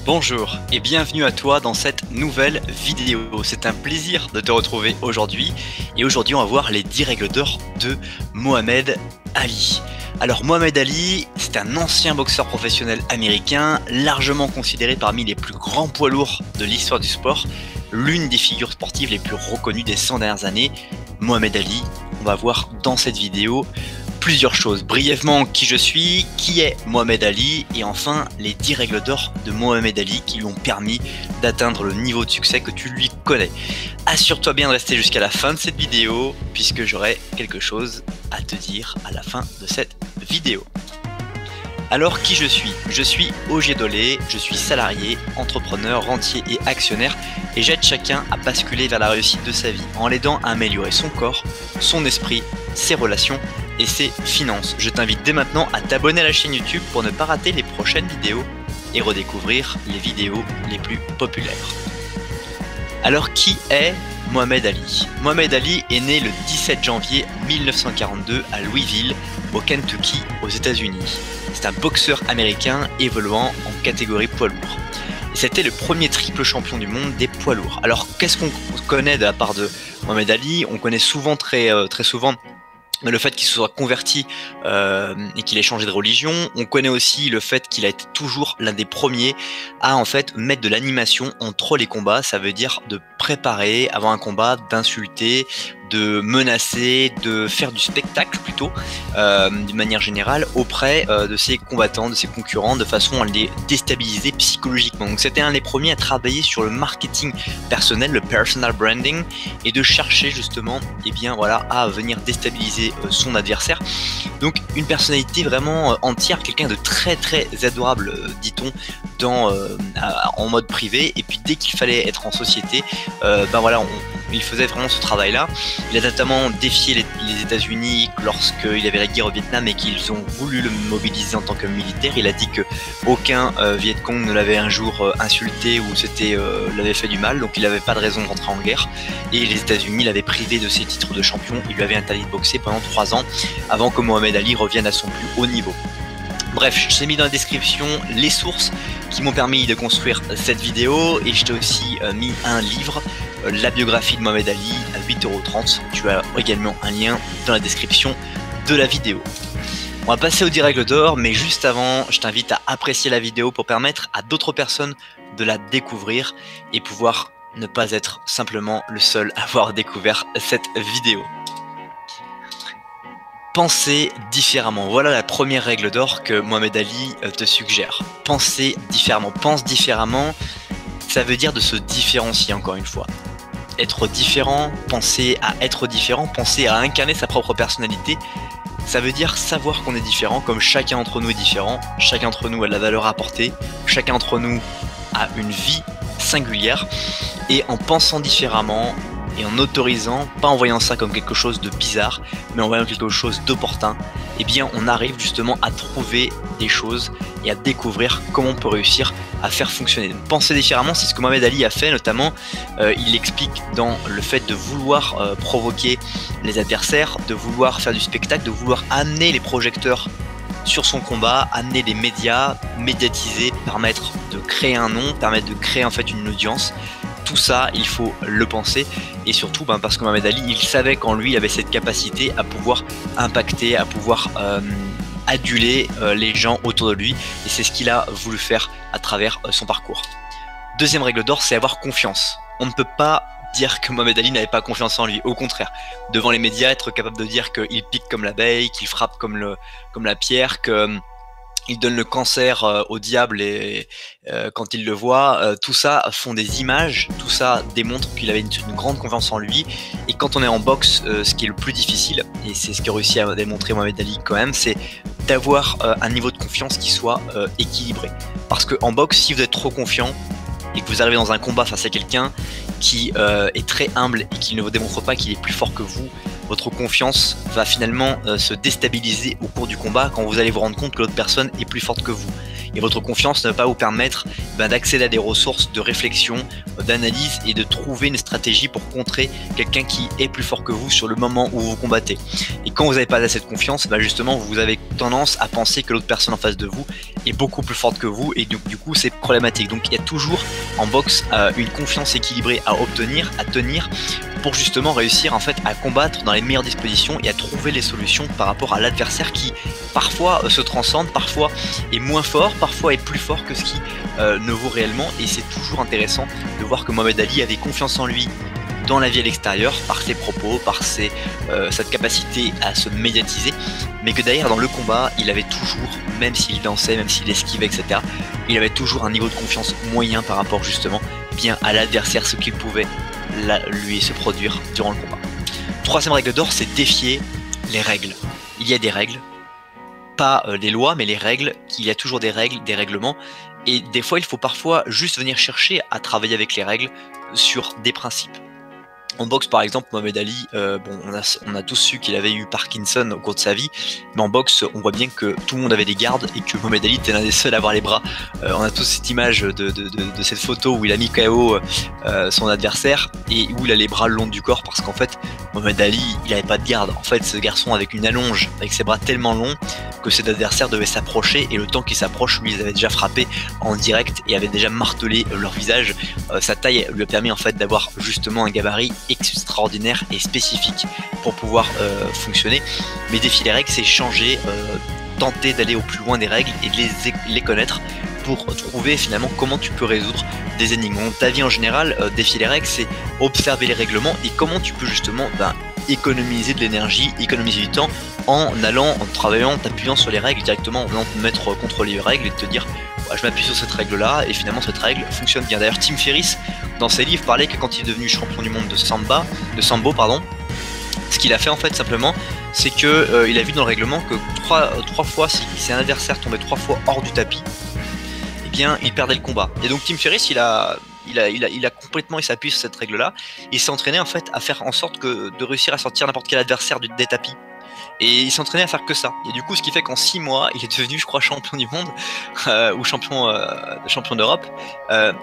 Bonjour et bienvenue à toi dans cette nouvelle vidéo. C'est un plaisir de te retrouver aujourd'hui et aujourd'hui on va voir les 10 règles d'or de Mohamed Ali. Alors Mohamed Ali, c'est un ancien boxeur professionnel américain, largement considéré parmi les plus grands poids lourds de l'histoire du sport, l'une des figures sportives les plus reconnues des 100 dernières années. Mohamed Ali, on va voir dans cette vidéo plusieurs choses. Brièvement, qui je suis, qui est Mohamed Ali, et enfin les 10 règles d'or de Mohamed Ali qui lui ont permis d'atteindre le niveau de succès que tu lui connais. Assure-toi bien de rester jusqu'à la fin de cette vidéo, puisque j'aurai quelque chose à te dire à la fin de cette vidéo. Alors qui je suis? Je suis Ogier Dolé, je suis salarié, entrepreneur, rentier et actionnaire et j'aide chacun à basculer vers la réussite de sa vie en l'aidant à améliorer son corps, son esprit, ses relations et ses finances. Je t'invite dès maintenant à t'abonner à la chaîne YouTube pour ne pas rater les prochaines vidéos et redécouvrir les vidéos les plus populaires. Alors qui est Mohamed Ali? Mohamed Ali est né le 17 janvier 1942 à Louisville, au Kentucky, aux États-Unis. C'est un boxeur américain évoluant en catégorie poids lourd. C'était le premier triple champion du monde des poids lourds. Alors qu'est-ce qu'on connaît de la part de Mohamed Ali? On connaît souvent, très souvent, le fait qu'il se soit converti et qu'il ait changé de religion. On connaît aussi le fait qu'il a été toujours l'un des premiers à en fait mettre de l'animation entre les combats. Ça veut dire de préparer avant un combat, d'insulter, de menacer, de faire du spectacle plutôt, d'une manière générale, auprès de ses combattants, de ses concurrents, de façon à les déstabiliser psychologiquement. Donc c'était un des premiers à travailler sur le marketing personnel, le personal branding, et de chercher justement, à venir déstabiliser son adversaire. Donc une personnalité vraiment entière, quelqu'un de très adorable, dit-on, en mode privé, et puis dès qu'il fallait être en société, il faisait vraiment ce travail-là. Il a notamment défié les États-Unis lorsqu'il y avait la guerre au Vietnam et qu'ils ont voulu le mobiliser en tant que militaire. Il a dit que aucun Viet Cong ne l'avait un jour insulté ou l'avait fait du mal, donc il n'avait pas de raison de rentrer en guerre. Et les États-Unis l'avaient privé de ses titres de champion. Il lui avait interdit de boxer pendant 3 ans avant que Mohamed Ali revienne à son plus haut niveau. Bref, je t'ai mis dans la description les sources qui m'ont permis de construire cette vidéo et je t'ai aussi mis un livre, la biographie de Mohamed Ali à 8,30 €. Tu as également un lien dans la description de la vidéo. On va passer aux 10 règles d'or, mais juste avant, je t'invite à apprécier la vidéo pour permettre à d'autres personnes de la découvrir et pouvoir ne pas être simplement le seul à avoir découvert cette vidéo. Penser différemment. Voilà la première règle d'or que Mohamed Ali te suggère. Penser différemment. Pense différemment, ça veut dire de se différencier encore une fois. Être différent, penser à être différent, penser à incarner sa propre personnalité, ça veut dire savoir qu'on est différent, comme chacun d'entre nous est différent, chacun d'entre nous a de la valeur à apporter, chacun d'entre nous a une vie singulière, et en pensant différemment, et en autorisant, pas en voyant ça comme quelque chose de bizarre, mais en voyant quelque chose d'opportun, eh bien on arrive justement à trouver des choses et à découvrir comment on peut réussir à faire fonctionner. Donc, penser différemment, c'est ce que Mohamed Ali a fait, notamment il explique dans le fait de vouloir provoquer les adversaires, de vouloir faire du spectacle, de vouloir amener les projecteurs sur son combat, amener les médias, médiatiser, permettre de créer un nom, permettre de créer en fait une audience. Tout ça, il faut le penser, et surtout parce que Mohamed Ali, il savait qu'en lui, il avait cette capacité à pouvoir impacter, à pouvoir aduler les gens autour de lui, et c'est ce qu'il a voulu faire à travers son parcours. Deuxième règle d'or, c'est avoir confiance. On ne peut pas dire que Mohamed Ali n'avait pas confiance en lui, au contraire. Devant les médias, être capable de dire qu'il pique comme l'abeille, qu'il frappe comme la pierre, que il donne le cancer au diable et quand il le voit, tout ça font des images, tout ça démontre qu'il avait une grande confiance en lui. Et quand on est en boxe, ce qui est le plus difficile, et c'est ce que réussit à démontrer Mohamed Ali quand même, c'est d'avoir un niveau de confiance qui soit équilibré. Parce qu'en boxe, si vous êtes trop confiant et que vous arrivez dans un combat face à quelqu'un qui est très humble et qui ne vous démontre pas qu'il est plus fort que vous, votre confiance va finalement se déstabiliser au cours du combat quand vous allez vous rendre compte que l'autre personne est plus forte que vous. et votre confiance ne va pas vous permettre d'accéder à des ressources de réflexion, d'analyse et de trouver une stratégie pour contrer quelqu'un qui est plus fort que vous sur le moment où vous combattez. Et quand vous n'avez pas assez de confiance, justement vous avez tendance à penser que l'autre personne en face de vous est beaucoup plus forte que vous et du coup c'est problématique. Donc il y a toujours en boxe une confiance équilibrée à obtenir, à tenir, pour justement réussir en fait à combattre dans les meilleures dispositions et à trouver les solutions par rapport à l'adversaire qui parfois se transcende, parfois est moins fort, parfois est plus fort que ce qui ne vaut réellement. Et c'est toujours intéressant de voir que Mohamed Ali avait confiance en lui dans la vie à l'extérieur, par ses propos, par cette capacité à se médiatiser, mais que d'ailleurs dans le combat, il avait toujours, même s'il dansait, même s'il esquivait, etc., il avait toujours un niveau de confiance moyen par rapport justement bien à l'adversaire, ce qu'il pouvait lui se produire durant le combat. Troisième règle d'or, c'est défier les règles. Il y a des règles, pas les lois, mais les règles, il y a toujours des règles, des règlements, et des fois il faut parfois juste venir chercher à travailler avec les règles sur des principes. En boxe par exemple, Mohamed Ali, on a tous su qu'il avait eu Parkinson au cours de sa vie, mais en boxe on voit bien que tout le monde avait des gardes et que Mohamed Ali était l'un des seuls à avoir les bras. On a tous cette image de cette photo où il a mis KO son adversaire et où il a les bras le long du corps, parce qu'en fait Mohamed Ali il n'avait pas de garde. En fait ce garçon avec une allonge, avec ses bras tellement longs que cet adversaire devait s'approcher, et le temps qu'il s'approche, lui, ils avaient déjà frappé en direct et avaient déjà martelé leur visage. Sa taille lui a permis en fait d'avoir justement un gabarit extraordinaire et spécifique pour pouvoir fonctionner. Mais défier les règles, c'est changer, tenter d'aller au plus loin des règles et de les connaître pour trouver finalement comment tu peux résoudre des énigmes. Donc, ta vie en général, défier les règles, c'est observer les règlements et comment tu peux justement économiser de l'énergie, économiser du temps en travaillant, en t'appuyant sur les règles directement, en venant te mettre contre les règles et te dire je m'appuie sur cette règle là et finalement cette règle fonctionne bien. D'ailleurs Tim Ferriss dans ses livres parlait que quand il est devenu champion du monde de sambo, ce qu'il a fait en fait simplement, c'est que il a vu dans le règlement que trois fois si un adversaire tombait 3 fois hors du tapis, eh bien il perdait le combat. Et donc Tim Ferriss il a complètement s'appuie sur cette règle là. Il s'est entraîné en fait à faire en sorte de réussir à sortir n'importe quel adversaire des tapis. Et il s'entraînait à faire que ça. Et du coup, ce qui fait qu'en 6 mois, il est devenu, je crois, champion du monde ou champion d'Europe,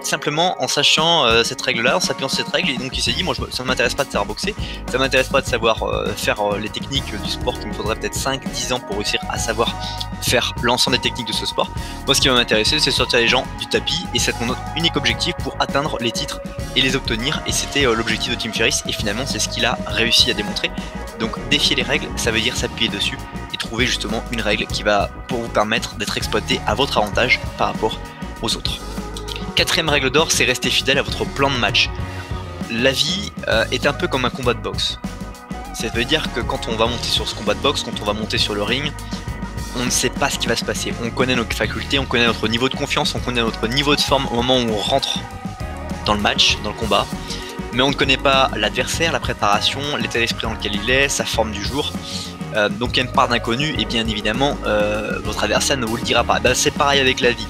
simplement en sachant cette règle-là, en s'appuyant sur cette règle. Et donc, il s'est dit, moi, ça ne m'intéresse pas de savoir boxer, ça ne m'intéresse pas de savoir faire les techniques du sport, qu'il me faudrait peut-être 5-10 ans pour réussir à savoir faire l'ensemble des techniques de ce sport. Moi, ce qui va m'intéresser, c'est sortir les gens du tapis, et c'est mon unique objectif pour atteindre les titres et les obtenir. Et c'était l'objectif de Tim Ferriss, et finalement, c'est ce qu'il a réussi à démontrer. Donc défier les règles, ça veut dire s'appuyer dessus et trouver justement une règle qui va pour vous permettre d'être exploité à votre avantage par rapport aux autres. Quatrième règle d'or, c'est rester fidèle à votre plan de match. La vie est un peu comme un combat de boxe. Ça veut dire que quand on va monter sur ce combat de boxe, quand on va monter sur le ring, on ne sait pas ce qui va se passer. On connaît nos facultés, on connaît notre niveau de confiance, on connaît notre niveau de forme au moment où on rentre dans le match, dans le combat. Mais on ne connaît pas l'adversaire, la préparation, l'état d'esprit dans lequel il est, sa forme du jour. Donc il y a une part d'inconnu et bien évidemment votre adversaire ne vous le dira pas. C'est pareil avec la vie.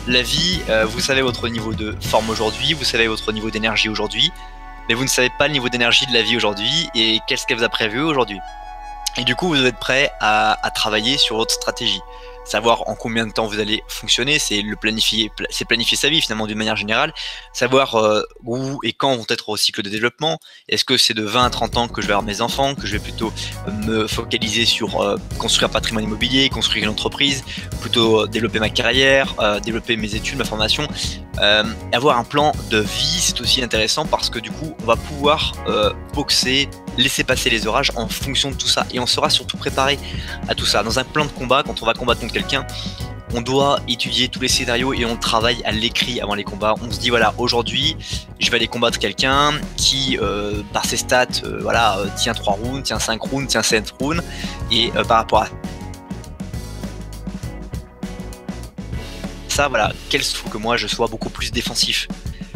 La vie, vous savez votre niveau de forme aujourd'hui, vous savez votre niveau d'énergie aujourd'hui, mais vous ne savez pas le niveau d'énergie de la vie aujourd'hui et qu'est-ce qu'elle vous a prévu aujourd'hui. Et du coup vous êtes prêt à travailler sur votre stratégie. Savoir en combien de temps vous allez fonctionner, c'est planifier sa vie finalement d'une manière générale, savoir où et quand vont être au cycle de développement. Est-ce que c'est de 20 à 30 ans que je vais avoir mes enfants, que je vais plutôt me focaliser sur construire un patrimoine immobilier, construire une entreprise, plutôt développer ma carrière, développer mes études, ma formation. Avoir un plan de vie, c'est aussi intéressant parce que du coup on va pouvoir boxer, laisser passer les orages en fonction de tout ça, et on sera surtout préparé à tout ça. Dans un plan de combat, quand on va combattre contre quelqu'un, on doit étudier tous les scénarios et on travaille à l'écrit avant les combats. On se dit voilà, aujourd'hui je vais aller combattre quelqu'un qui par ses stats tient 3 rounds, tient 5 rounds, tient 7 rounds, et par rapport à ça, voilà, qu'il faut que moi je sois beaucoup plus défensif.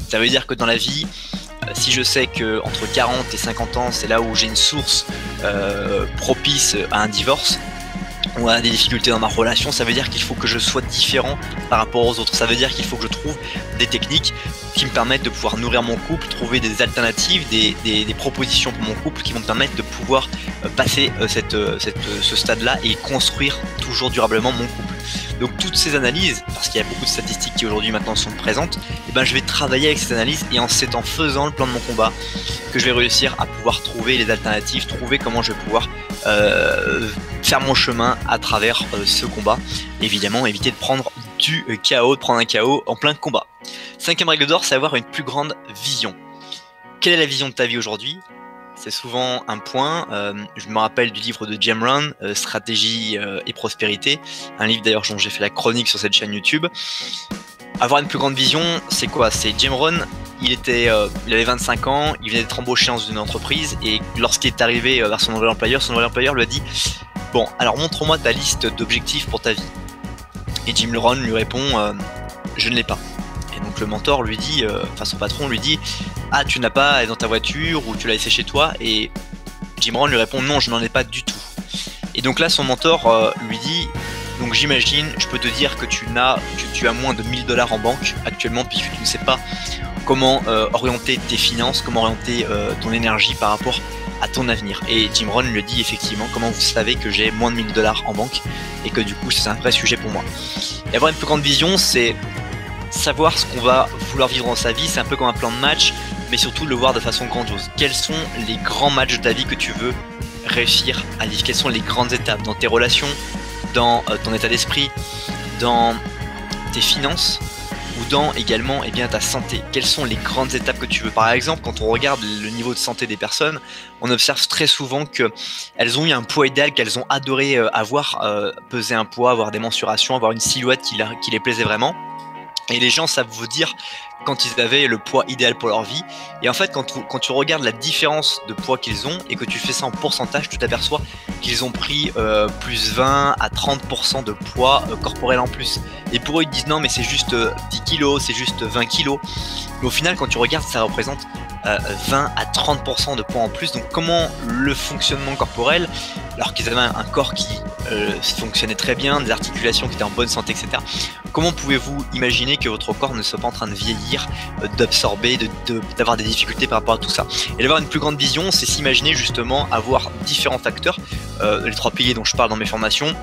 Ça veut dire que dans la vie, si je sais que entre 40 et 50 ans, c'est là où j'ai une source propice à un divorce ou à des difficultés dans ma relation, ça veut dire qu'il faut que je sois différent par rapport aux autres. Ça veut dire qu'il faut que je trouve des techniques qui me permettent de pouvoir nourrir mon couple, trouver des alternatives, des propositions pour mon couple qui vont me permettre de pouvoir passer ce stade-là et construire toujours durablement mon couple. Donc toutes ces analyses, parce qu'il y a beaucoup de statistiques qui aujourd'hui maintenant sont présentes, et ben je vais travailler avec ces analyses et c'est en faisant le plan de mon combat que je vais réussir à pouvoir trouver les alternatives, trouver comment je vais pouvoir faire mon chemin à travers ce combat. Évidemment, éviter de prendre du KO, de prendre un KO en plein combat. 5e règle d'or, c'est avoir une plus grande vision. Quelle est la vision de ta vie aujourd'hui? C'est souvent un point. Je me rappelle du livre de Jim Rohn, Stratégie et prospérité, un livre d'ailleurs dont j'ai fait la chronique sur cette chaîne YouTube. Avoir une plus grande vision, c'est quoi? C'est Jim Rohn, il avait 25 ans, il venait d'être embauché dans une entreprise et lorsqu'il est arrivé vers son nouvel employeur lui a dit « Bon, alors montre-moi ta liste d'objectifs pour ta vie. » Et Jim Rohn lui répond « Je ne l'ai pas. » Et donc le mentor lui dit, son patron lui dit « Ah, tu n'as pas dans ta voiture ou tu l'as laissé chez toi ?» Et Jim Rohn lui répond « Non, je n'en ai pas du tout. » Et donc là son mentor lui dit « Donc j'imagine, je peux te dire que tu as moins de 1000 $ en banque actuellement puisque tu ne sais pas comment orienter tes finances, comment orienter ton énergie par rapport à ton avenir. » Et Jim Rohn lui dit effectivement « Comment vous savez que j'ai moins de 1000 $ en banque et que du coup c'est un vrai sujet pour moi. » Et avoir une plus grande vision, c'est savoir ce qu'on va vouloir vivre dans sa vie, c'est un peu comme un plan de match, mais surtout le voir de façon grandiose. Quels sont les grands matchs de ta vie que tu veux réussir à vivre? Quelles sont les grandes étapes dans tes relations, dans ton état d'esprit, dans tes finances ou dans également ta santé? Quelles sont les grandes étapes que tu veux? Par exemple, quand on regarde le niveau de santé des personnes, on observe très souvent qu'elles ont eu un poids idéal, qu'elles ont adoré avoir, peser un poids, avoir des mensurations, avoir une silhouette qui les plaisait vraiment. Et les gens savent vous dire quand ils avaient le poids idéal pour leur vie. Et en fait, quand tu regardes la différence de poids qu'ils ont et que tu fais ça en pourcentage, tu t'aperçois qu'ils ont pris plus 20 à 30% de poids corporel en plus. Et pour eux, ils disent non, mais c'est juste 10 kilos, c'est juste 20 kilos. Mais au final, quand tu regardes, ça représente 20 à 30% de poids en plus. Donc comment le fonctionnement corporel, alors qu'ils avaient un corps qui fonctionnait très bien, des articulations qui étaient en bonne santé, etc. Comment pouvez-vous imaginer que votre corps ne soit pas en train de vieillir, d'absorber, d'avoir des difficultés par rapport à tout ça? Et d'avoir une plus grande vision, c'est s'imaginer justement avoir différents facteurs, les 3 piliers dont je parle dans mes formations.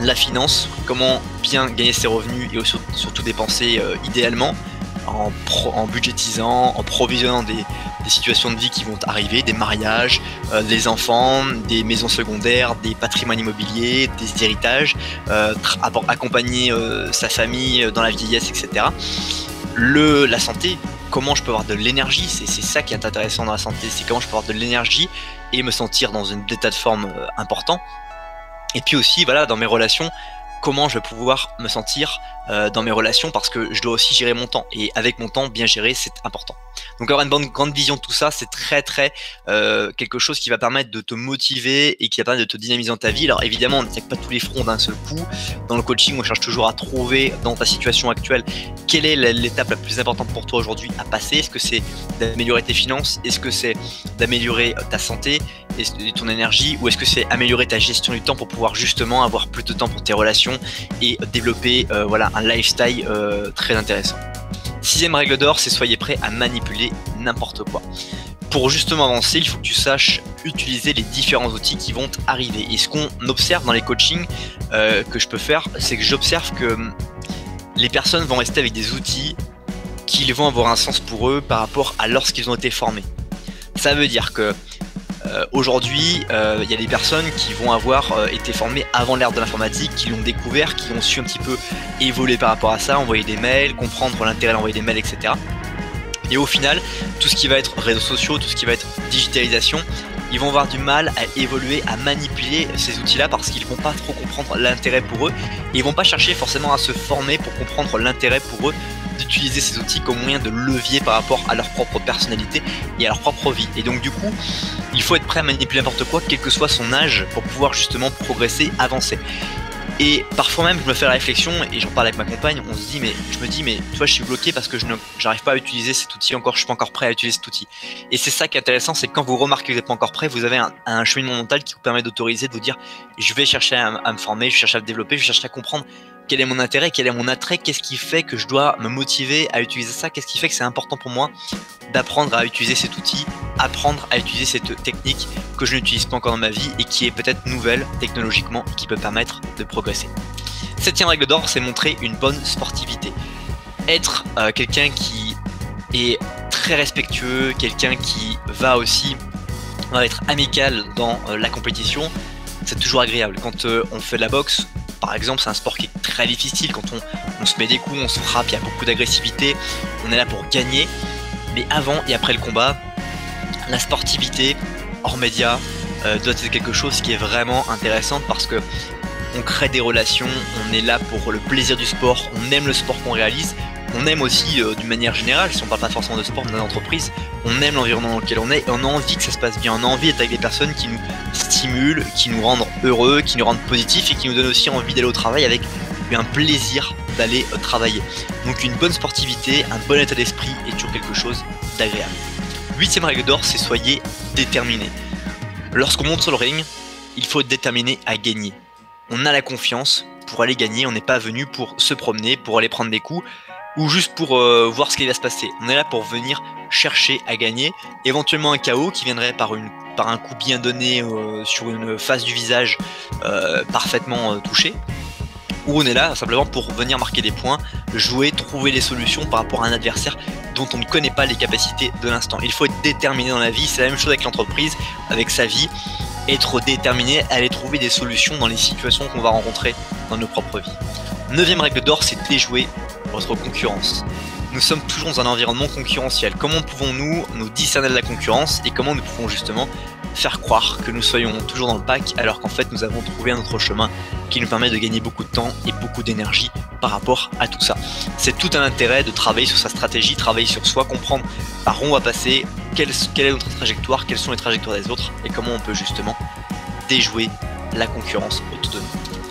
La finance, comment bien gagner ses revenus et surtout dépenser idéalement, en budgétisant, en provisionnant des situations de vie qui vont arriver, des mariages, des enfants, des maisons secondaires, des patrimoines immobiliers, des héritages, accompagner sa famille dans la vieillesse, etc. La santé, comment je peux avoir de l'énergie, c'est ça qui est intéressant dans la santé, c'est comment je peux avoir de l'énergie et me sentir dans un état de forme important. Et puis aussi, voilà, dans mes relations, comment je vais pouvoir me sentir dans mes relations, parce que je dois aussi gérer mon temps, et avec mon temps bien géré, c'est important. Donc avoir une grande vision de tout ça, c'est très quelque chose qui va permettre de te motiver et qui va permettre de te dynamiser dans ta vie. Alors évidemment, on n'attaque pas tous les fronts d'un seul coup. Dans le coaching, on cherche toujours à trouver dans ta situation actuelle quelle est l'étape la plus importante pour toi aujourd'hui à passer. Est-ce que c'est d'améliorer tes finances? Est-ce que c'est d'améliorer ta santé et ton énergie? Ou est-ce que c'est améliorer ta gestion du temps pour pouvoir justement avoir plus de temps pour tes relations et développer un lifestyle très intéressant? 6e règle d'or, c'est soyez prêt à manipuler n'importe quoi. Pour justement avancer, il faut que tu saches utiliser les différents outils qui vont arriver. Et ce qu'on observe dans les coachings que je peux faire, c'est que j'observe que les personnes vont rester avec des outils qui vont avoir un sens pour eux par rapport à lorsqu'ils ont été formés. Ça veut dire que aujourd'hui, il y a des personnes qui vont avoir été formées avant l'ère de l'informatique, qui l'ont découvert, qui ont su un petit peu évoluer par rapport à ça, envoyer des mails, comprendre l'intérêt d'envoyer des mails, etc. Et au final, tout ce qui va être réseaux sociaux, tout ce qui va être digitalisation, ils vont avoir du mal à évoluer, à manipuler ces outils-là parce qu'ils vont pas trop comprendre l'intérêt pour eux et ils vont pas chercher forcément à se former pour comprendre l'intérêt pour eux d'utiliser ces outils comme moyen de levier par rapport à leur propre personnalité et à leur propre vie. Et donc du coup, il faut être prêt à manipuler n'importe quoi, quel que soit son âge, pour pouvoir justement progresser, avancer. Et parfois même, je me fais la réflexion, et j'en parle avec ma compagne, je me dis, mais tu vois, je suis bloqué parce que je n'arrive pas à utiliser cet outil encore, je suis pas encore prêt à utiliser cet outil. Et c'est ça qui est intéressant, c'est que quand vous remarquez que vous n'êtes pas encore prêt, vous avez un cheminement mental qui vous permet d'autoriser, de vous dire, je vais chercher à me former, je vais chercher à me développer, je vais chercher à comprendre quel est mon intérêt, quel est mon attrait, qu'est-ce qui fait que je dois me motiver à utiliser ça, qu'est-ce qui fait que c'est important pour moi d'apprendre à utiliser cet outil, apprendre à utiliser cette technique que je n'utilise pas encore dans ma vie et qui est peut-être nouvelle technologiquement et qui peut permettre de progresser. septième règle d'or, c'est montrer une bonne sportivité. Être quelqu'un qui est très respectueux, quelqu'un qui va aussi être amical dans la compétition, c'est toujours agréable. Quand on fait de la boxe, par exemple, c'est un sport qui est très difficile. Quand on se met des coups, on se frappe, il y a beaucoup d'agressivité, on est là pour gagner. Mais avant et après le combat, la sportivité hors média doit être quelque chose qui est vraiment intéressant parce que on crée des relations, on est là pour le plaisir du sport, on aime le sport qu'on réalise. On aime aussi, d'une manière générale, si on parle pas forcément de sport, mais d'entreprise, on aime l'environnement dans lequel on est et on a envie que ça se passe bien. On a envie d'être avec des personnes qui nous stimulent, qui nous rendent heureux, qui nous rendent positifs et qui nous donnent aussi envie d'aller au travail avec un plaisir d'aller travailler. Donc une bonne sportivité, un bon état d'esprit est toujours quelque chose d'agréable. Huitième règle d'or, c'est soyez déterminé. Lorsqu'on monte sur le ring, il faut être déterminé à gagner. On a la confiance pour aller gagner, on n'est pas venu pour se promener, pour aller prendre des coups, ou juste pour voir ce qui va se passer. On est là pour venir chercher à gagner, éventuellement un KO qui viendrait par un coup bien donné sur une face du visage parfaitement touchée, ou on est là simplement pour venir marquer des points, jouer, trouver des solutions par rapport à un adversaire dont on ne connaît pas les capacités de l'instant. Il faut être déterminé dans la vie, c'est la même chose avec l'entreprise, avec sa vie, être déterminé à aller trouver des solutions dans les situations qu'on va rencontrer dans nos propres vies. Neuvième règle d'or, c'est déjouer votre concurrence. Nous sommes toujours dans un environnement concurrentiel. Comment pouvons-nous nous discerner de la concurrence et comment nous pouvons justement faire croire que nous soyons toujours dans le pack alors qu'en fait nous avons trouvé un autre chemin qui nous permet de gagner beaucoup de temps et beaucoup d'énergie par rapport à tout ça. C'est tout un intérêt de travailler sur sa stratégie, travailler sur soi, comprendre par où on va passer, quelle est notre trajectoire, quelles sont les trajectoires des autres et comment on peut justement déjouer la concurrence autour de nous.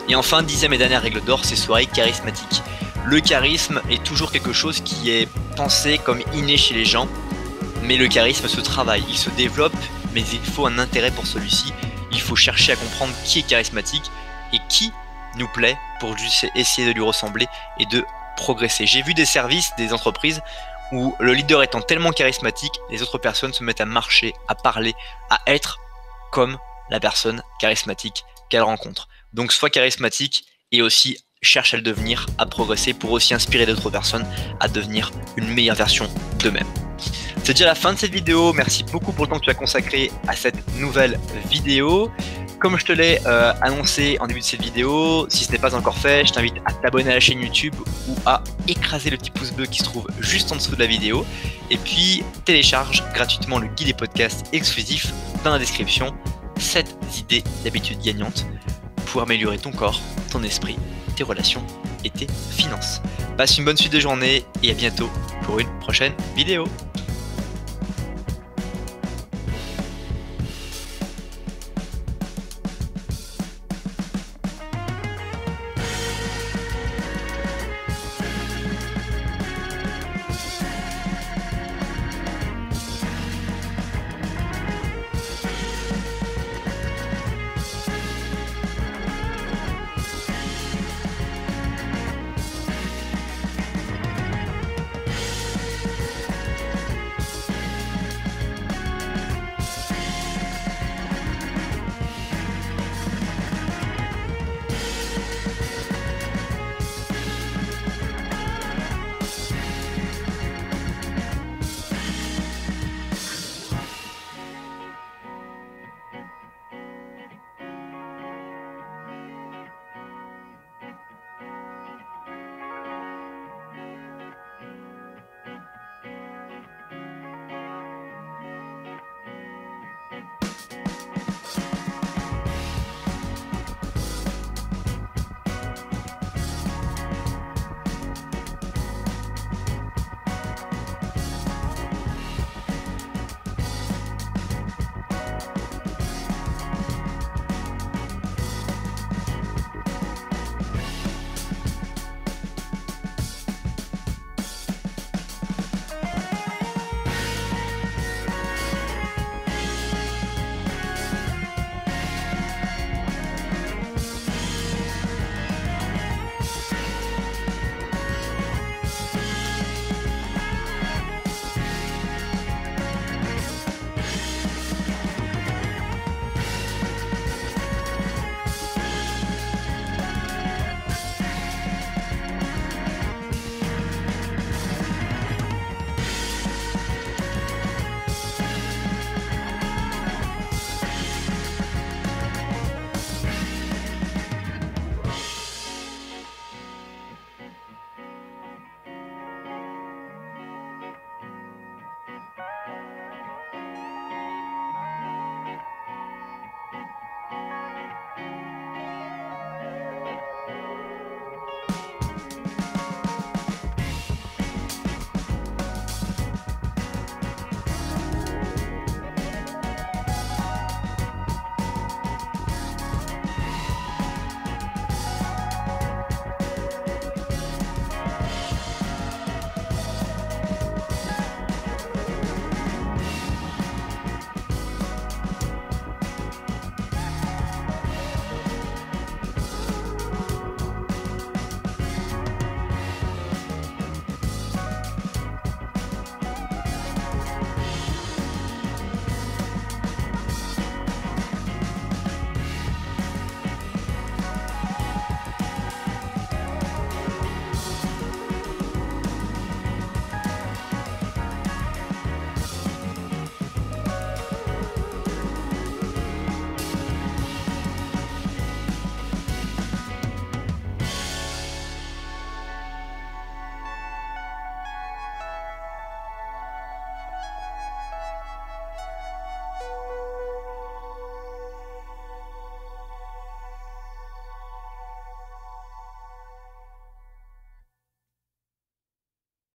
Et enfin, dixième et dernière règle d'or, c'est soyez charismatique. Le charisme est toujours quelque chose qui est pensé comme inné chez les gens, mais le charisme se travaille, il se développe, mais il faut un intérêt pour celui-ci. Il faut chercher à comprendre qui est charismatique et qui nous plaît pour juste essayer de lui ressembler et de progresser. J'ai vu des services, des entreprises où le leader étant tellement charismatique, les autres personnes se mettent à marcher, à parler, à être comme la personne charismatique qu'elle rencontre. Donc sois charismatique et aussi cherche à le devenir, à progresser pour aussi inspirer d'autres personnes à devenir une meilleure version d'eux-mêmes. C'est déjà la fin de cette vidéo, merci beaucoup pour le temps que tu as consacré à cette nouvelle vidéo. Comme je te l'ai annoncé en début de cette vidéo, si ce n'est pas encore fait, je t'invite à t'abonner à la chaîne YouTube ou à écraser le petit pouce bleu qui se trouve juste en dessous de la vidéo. Et puis télécharge gratuitement le guide des podcasts exclusif dans la description, 7 idées d'habitudes gagnantes pour améliorer ton corps, ton esprit, tes relations et tes finances. Passe une bonne suite de journée et à bientôt pour une prochaine vidéo.